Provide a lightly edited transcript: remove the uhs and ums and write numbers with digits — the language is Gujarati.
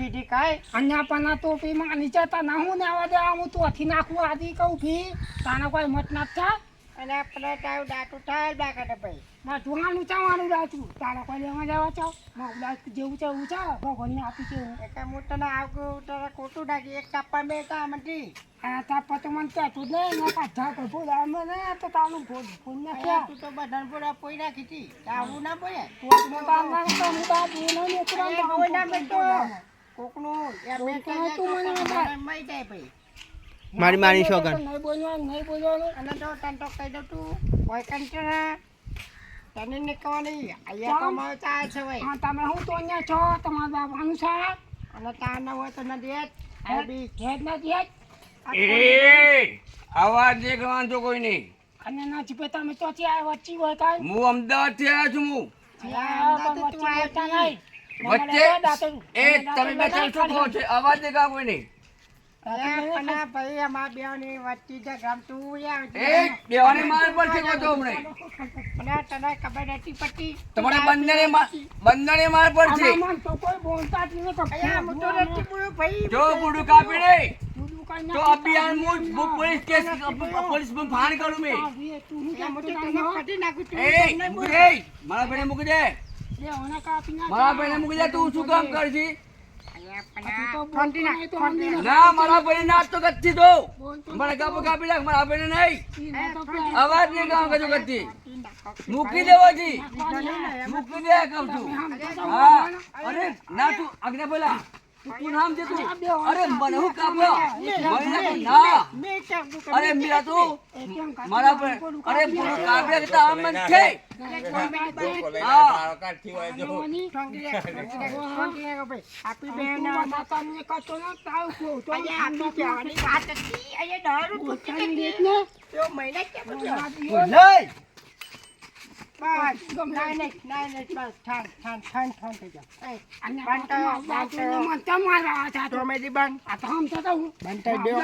ખીધી કાય અન્યા પના ટોપી માં નીચે તા નાહું ને આવા દે હું તો અથી નાખું આદી કહું ભી તાના કોઈ મત ના થા અને આપણે તાવ દાટું થાય બાકાટે ભાઈ માં જોવાનું ચાવાનું રાતું તારા કોઈ લેવા જવા ચાવ માં ઉડા જેવું છે એવું છે ભગવાન ને આપી છે એટલે હું તને આવતું તારે ખોટું નાખી એક કાપા બેટા મટી આ તાપ તો મન કે તું ને ના કાઢા કર બોલ આમ ને તો તાનું ફોન ના કે તું તો બધા બોરા પોઈ નાખી હતી આવું ના બોલે તો મોટા ના તો મોટા બોલો ને એ બોઈ ના બેટો કોકનું એ બેટા તું મને મઈ જાય ભાઈ મારી શોગન નહીં બોલવાનું અને તો તને તો કહી દઉં તું કોઈ કંટના તને નીકળવાની અહીંયા તો મારો ચાય છે ભાઈ હા તમે હું તો અહીંયા છો તમારા બાબાનું છે અને તાર ના હોય તો ન દે હે બી ઘેર ના ઘેર એ આવાજ નહીં કરવાનો કોઈ નહીં. અને ના જીપે તમે તો ત્યાં વચ્ચી હોય કાંઈ હું અમદાવાદ થી આવ્યો છું. હું વચ્ચે એ તમે બેઠા શું કહો છો? અવાજ નહીં કાઢો કોઈ નહીં. ભાઈ અમારા બેની વચ્ચે છે ગમતું એ બેવાની માર પર છે કહો છો હમણે. તને ખબર નથી પડતી તમારે બંધને માર પર છે. જો બુડું કાપી નહીં તો અભિયાન હું પોલીસ કેસ પોલીસ માં ફાન કરું મેં. એ મારા બેને મૂકી દે. મારા બેને મૂકી દે. તું શું કામ કરશી? ના મારા ભાઈ નાચ તો ગચ્છી દો. મારા કાપો કાપી નાખ. મારા ભાઈ નહીં અવાજ નહીં કામ કરજો ગચ્છી. મૂકી દેવો જી. મૂકી દે કહું છું. હા અરે ના તું આગળ બોલા. તું નામ છે તું? અરે મને હું કાપ્યો ના. અરે મીરા તું મારા પર અરે પૂરો કાપ્યા કે આમ મન છે. આપી બેન માતાને કતો ન તાવ કો તો આપી કહેવાની વાત હતી અહીંયા દારૂ ઠોકી દે તો મહિના કે બધું નહીં બસ નહીં બસ ઠાન થઈ જાવ તમારા તો મેદી બંધ બંધ થઈ દો